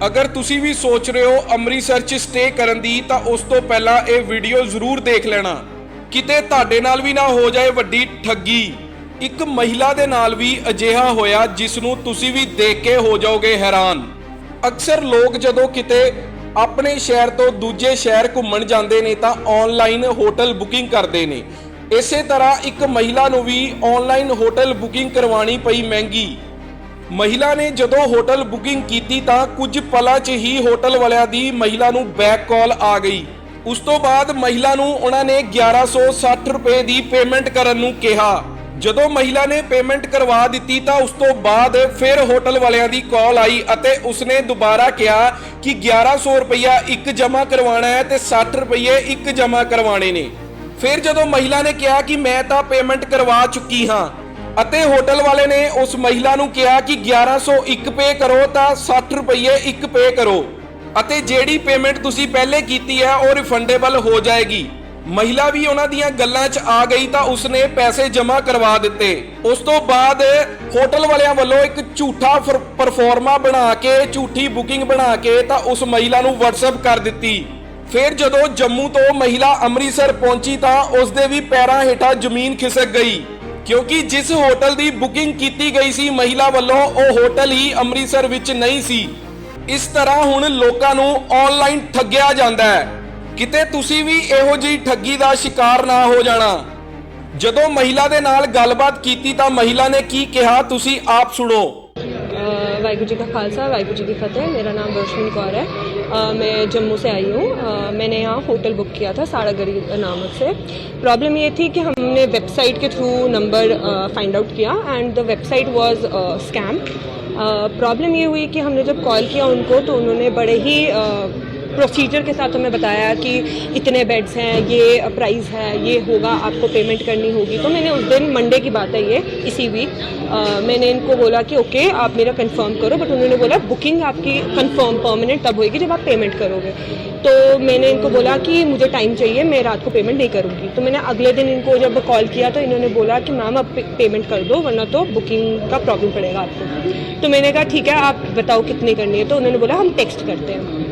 अगर तुसी भी सोच रहे हो अमृतसर च स्टे करन दी तां उस तो पहला ये वीडियो जरूर देख लेना, किते तुहाडे नाल भी ना हो जाए वड्डी ठगी। एक महिला दे नाल भी अजिहा होया जिस नूं तुसी भी देख के हो जाओगे हैरान। अक्सर लोग जदों किते अपने शहर तो दूजे शहर घूमण जांदे ने तां ऑनलाइन होटल बुकिंग करदे ने। इसे तरह एक महिला नूं भी ऑनलाइन होटल बुकिंग करवानी पई महंगी। महिला ने जदों होटल बुकिंग की तां कुछ पलां 'च ही होटल वालियां दी महिला नूं बैक कॉल आ गई। उस तो बाद महिला नूं उन्हां ने 1160 रुपए दी पेमेंट करन नूं कहा। जदों महिला ने पेमेंट करवा दी तां उस तो बाद फिर होटल वालियां दी कॉल आई अते उसने दोबारा कहा कि 1100 रुपया एक जमा करवाना है ते 60 रुपये एक जमा करवाने ने। फिर जदों महिला ने कहा कि मैं तां पेमेंट करवा चुकी हाँ अते होटल वाले ने उस महिला नूं कहा कि 1101 पे करो तां 60 रुपये एक पे करो अते जेड़ी पेमेंट तुसी पहले कीती है वो रिफंडेबल हो जाएगी। महिला भी उन्हां दीयां गल्लां 'च आ गई तां उसने पैसे जमा करवा दिते। उस तो बाद होटल वालियां वल्लों एक झूठा परफॉर्मा बना के झूठी बुकिंग बना के तां उस महिला नूं WhatsApp कर दित्ती। फिर जदों जम्मू तो महिला अमृतसर पहुंची तां उसदे भी पैरां हेठां जमीन खिसक गई, क्योंकि जिस होटल की बुकिंग की गई सी महिला वालों वो होटल ही अमृतसर विच नहीं सी। इस तरह हुण लोकां नूं ऑनलाइन ठग्गिया जांदा है। किते तुसी भी इहो जी ठगी का शिकार ना हो जाना। जदों महिला दे नाल गलबात कीती तां महिला ने की कहा तुसी आप सुनो। वाहिगुरू जी का खालसा वाहिगुरू जी की फतेह। मेरा नाम रोशनी कौर है। मैं जम्मू से आई हूँ। मैंने यहाँ होटल बुक किया था साड़ागढ़ी नामक से। प्रॉब्लम ये थी कि हमने वेबसाइट के थ्रू नंबर फाइंड आउट किया and the website was scam. Problem ये हुई कि हमने जब कॉल किया उनको तो उन्होंने बड़े ही प्रोसीजर के साथ हमें बताया कि इतने बेड्स हैं, ये प्राइस है, ये होगा, आपको पेमेंट करनी होगी। तो मैंने उस दिन मंडे की बात है ये इसी वीक मैंने इनको बोला कि ओके आप मेरा कंफर्म करो, बट उन्होंने बोला बुकिंग आपकी कंफर्म परमानेंट तब होगी जब आप पेमेंट करोगे। तो मैंने इनको बोला कि मुझे टाइम चाहिए, मैं रात को पेमेंट नहीं करूँगी। तो मैंने अगले दिन इनको जब कॉल किया तो इन्होंने बोला कि मैम आप पेमेंट कर दो वरना तो बुकिंग का प्रॉब्लम पड़ेगा आपको। तो मैंने कहा ठीक है आप बताओ कितनी करनी है। तो उन्होंने बोला हम टेक्स्ट करते हैं।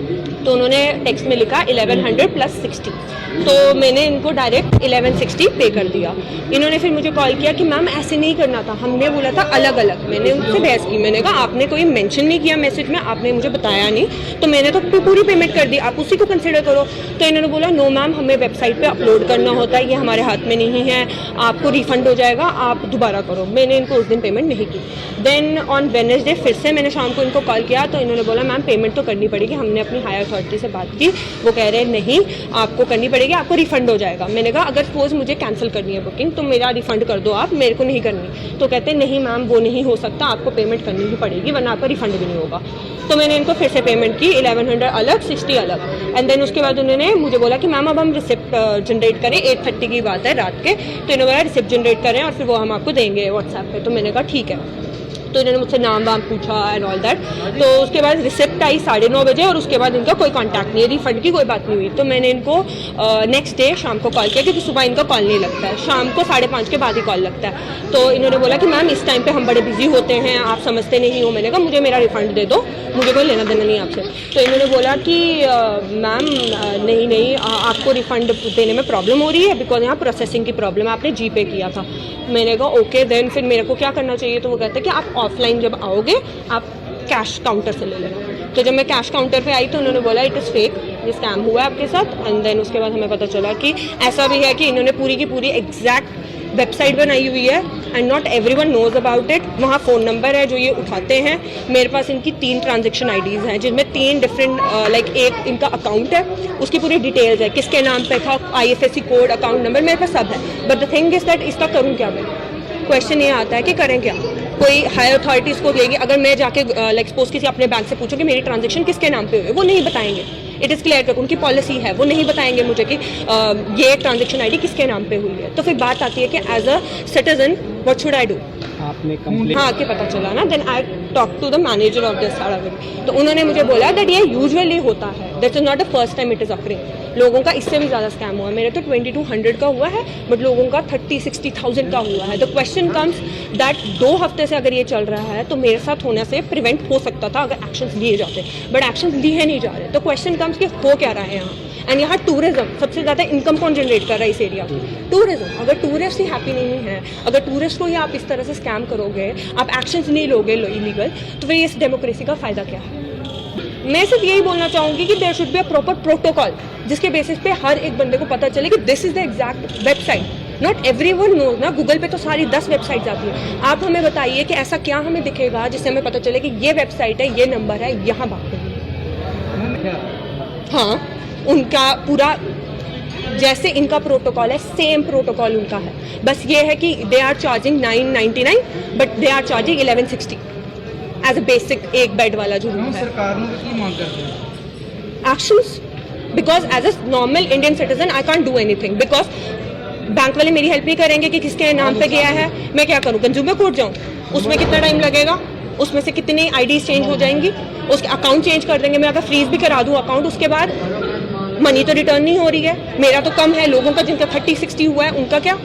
तो उन्होंने टेक्स्ट में लिखा 1100 + 60। तो मैंने इनको डायरेक्ट 1160 पे कर दिया। इन्होंने फिर मुझे कॉल किया कि मैम ऐसे नहीं करना था, हमने बोला था अलग अलग। मैंने उनसे बहस की, मैंने कहा आपने कोई मेंशन नहीं किया मैसेज में, आपने मुझे बताया नहीं, तो मैंने तो पूरी पेमेंट कर दी, आप उसी को कंसिडर करो। तो इन्होंने बोला नो मैम हमें वेबसाइट पे अपलोड करना होता है, ये हमारे हाथ में नहीं है, आपको रिफंड हो जाएगा, आप दोबारा करो। मैंने इनको उस दिन पेमेंट नहीं की। देन ऑन वेडनेसडे फिर से मैंने शाम को इनको कॉल किया तो इन्होंने बोला मैम पेमेंट तो करनी पड़ेगी, हमने अपनी हायर अथॉरिटी से बात की, वो कह रहे हैं नहीं आपको करनी पड़ेगी, आपको रिफंड हो जाएगा। मैंने कहा अगर सपोज मुझे कैंसिल करनी है बुकिंग तो मेरा रिफंड कर दो आप, मेरे को नहीं करनी। तो कहते हैं नहीं मैम वो नहीं हो सकता, आपको पेमेंट करनी ही पड़ेगी वरना आपका रिफंड भी नहीं होगा। तो मैंने इनको फिर से पेमेंट की 1100 अलग 60 अलग। एंड देन उसके बाद उन्होंने मुझे बोला कि मैम अब हम रिसिप्ट जनरेट करें, 8:30 की बात है रात के। तो इन्होंने बोला रिसिप्ट जनरेट करें और फिर वो हम आपको देंगे व्हाट्सएप पे। तो मैंने कहा ठीक है। तो इन्होंने मुझसे नाम वाम पूछा एंड ऑल दैट। तो उसके बाद रिसिप्ट आई 9:30 बजे और उसके बाद इनका कोई कांटेक्ट नहीं है, रिफंड की कोई बात नहीं हुई। तो मैंने इनको नेक्स्ट डे शाम को कॉल किया क्योंकि सुबह इनका कॉल नहीं लगता है, शाम को 5:30 के बाद ही कॉल लगता है। तो इन्होंने बोला कि मैम इस टाइम पे हम बड़े बिजी होते हैं, आप समझते नहीं हो। मैंने कहा मुझे मेरा रिफंड दे दो, मुझे कोई लेना देना नहीं आपसे। तो इन्होंने बोला कि मैम नहीं आपको रिफंड देने में प्रॉब्लम हो रही है बिकॉज यहाँ प्रोसेसिंग की प्रॉब्लम है, आपने जीपे किया था। मैंने कहा ओके देन फिर मेरे को क्या करना चाहिए। तो वो कहते हैं कि आप ऑफलाइन जब आओगे आप कैश काउंटर से ले लेना। तो जब मैं कैश काउंटर पे आई तो उन्होंने बोला इट इज़ फेक, ये स्कैम हुआ है आपके साथ। एंड देन उसके बाद हमें पता चला कि ऐसा भी है कि इन्होंने पूरी की पूरी एग्जैक्ट वेबसाइट बनाई हुई है and not everyone knows about it. वहाँ फ़ोन नंबर है जो ये उठाते हैं। मेरे पास इनकी 3 ट्रांजेक्शन आईडीज़ हैं जिसमें 3 डिफरेंट लाइक एक इनका अकाउंट है, उसकी पूरी डिटेल्स है, किसके नाम पे था, IFSC कोड, अकाउंट नंबर, मेरे पास सब है। But the thing is that इसका करूँ क्या मैं? क्वेश्चन ये आता है कि करें क्या। कोई हायर अथॉरिटीज़ को देगी, अगर मैं जाके लाइक सपोज किसी अपने बैंक से पूछूँ कि मेरी ट्रांजेक्शन किसके नाम पे हुई, वो नहीं बताएंगे। इट इज़ क्लियर, उनकी पॉलिसी है, वो नहीं बताएंगे मुझे कि ये ट्रांजेक्शन आईडी किसके नाम पे हुई है। तो फिर बात आती है कि as a citizen what should I do. आपने कंप्लेंट हाँ आके पता चला ना। Then I talk to the manager of this साड़ागढ़ी। तो उन्होंने मुझे बोला दैट ये यूजुअली होता है, that is not the first time it is occurring. लोगों का इससे भी ज़्यादा स्कैम हुआ है। मेरे तो 2200 का हुआ है, बट लोगों का 30-60,000 का हुआ है। द क्वेश्चन कम्स दैट 2 हफ्ते से अगर ये चल रहा है तो मेरे साथ होने से प्रिवेंट हो सकता था अगर एक्शंस लिए जाते, बट एक्शंस लिए नहीं जा रहे। तो क्वेश्चन कम्स कि हो क्या रहा है यहाँ। एंड यहाँ टूरिज्म सबसे ज़्यादा इनकम कौन जनरेट कर रहा है इस एरिया? टूरिज्म। अगर टूरिस्ट ही हैप्पी नहीं है, अगर टूरिस्ट को ही आप इस तरह से स्कैम करोगे, आप एक्शंस नहीं लोगे इलीगल, तो फिर इस डेमोक्रेसी का फ़ायदा क्या है? मैं सिर्फ यही बोलना चाहूँगी कि there should be a proper protocol जिसके बेसिस पे हर एक बंदे को पता चले कि this is the exact website. Not everyone knows ना, गूगल पे तो सारी 10 वेबसाइट्स आती है। आप हमें बताइए कि ऐसा क्या हमें दिखेगा जिससे हमें पता चले कि ये वेबसाइट है, ये नंबर है, यहाँ बात करिए। हाँ, उनका पूरा जैसे इनका प्रोटोकॉल है सेम प्रोटोकॉल उनका है, बस ये है कि they are charging 999 but they are charging 1160 as a basic एक बेड वाला जो रूम है। सरकार ਨੂੰ ਕੀ ਮੰਗ ਕਰਦੇ ਹੋ? Actions, because as a normal Indian citizen I can't do anything, because bank वाले मेरी हेल्प नहीं करेंगे कि किसके नाम पे गया है। मैं क्या करूँ, कंज्यूमर कोर्ट जाऊँ? उसमें कितना टाइम लगेगा, उसमें से कितनी आईडीज चेंज हो जाएंगी, उसके अकाउंट चेंज कर देंगे। मैं अगर फ्रीज भी करा दूँ अकाउंट, उसके बाद मनी तो रिटर्न नहीं हो रही है। मेरा तो कम है, लोगों का जिनका 30-60 हुआ है उनका क्या?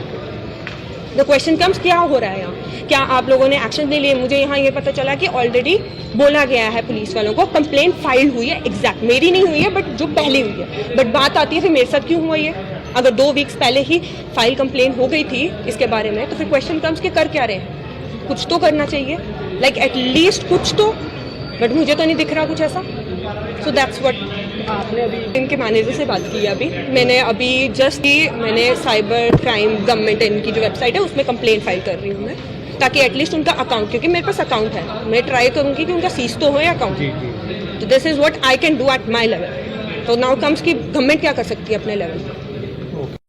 द क्वेश्चन कम्स, क्या हो रहा है यहाँ? क्या आप लोगों ने एक्शन नहीं लिए? मुझे यहाँ ये पता चला कि ऑलरेडी बोला गया है पुलिस वालों को, कंप्लेंट फाइल हुई है। एग्जैक्ट मेरी नहीं हुई है, बट जो पहले हुई है। बट बात आती है फिर मेरे साथ क्यों हुआ ये? अगर 2 वीक्स पहले ही फाइल कंप्लेंट हो गई थी इसके बारे में, तो फिर क्वेश्चन कम्स के कर क्या रहे हैं? कुछ तो करना चाहिए, लाइक एटलीस्ट कुछ तो, बट मुझे तो नहीं दिख रहा कुछ ऐसा। So that's what. आपने अभी इनके मैनेजर से बात की? मैंने अभी जस्ट ही मैंने साइबर क्राइम गवर्नमेंट इनकी जो वेबसाइट है उसमें कंप्लेंट फाइल कर रही हूँ मैं, ताकि एटलीस्ट उनका अकाउंट, क्योंकि मेरे पास अकाउंट है, मैं ट्राई करूँगी कि उनका सीज तो हो अकाउंट। तो this is what I can do at my level. तो नाउ कम्स कि गवर्नमेंट क्या कर सकती है अपने लेवल पर।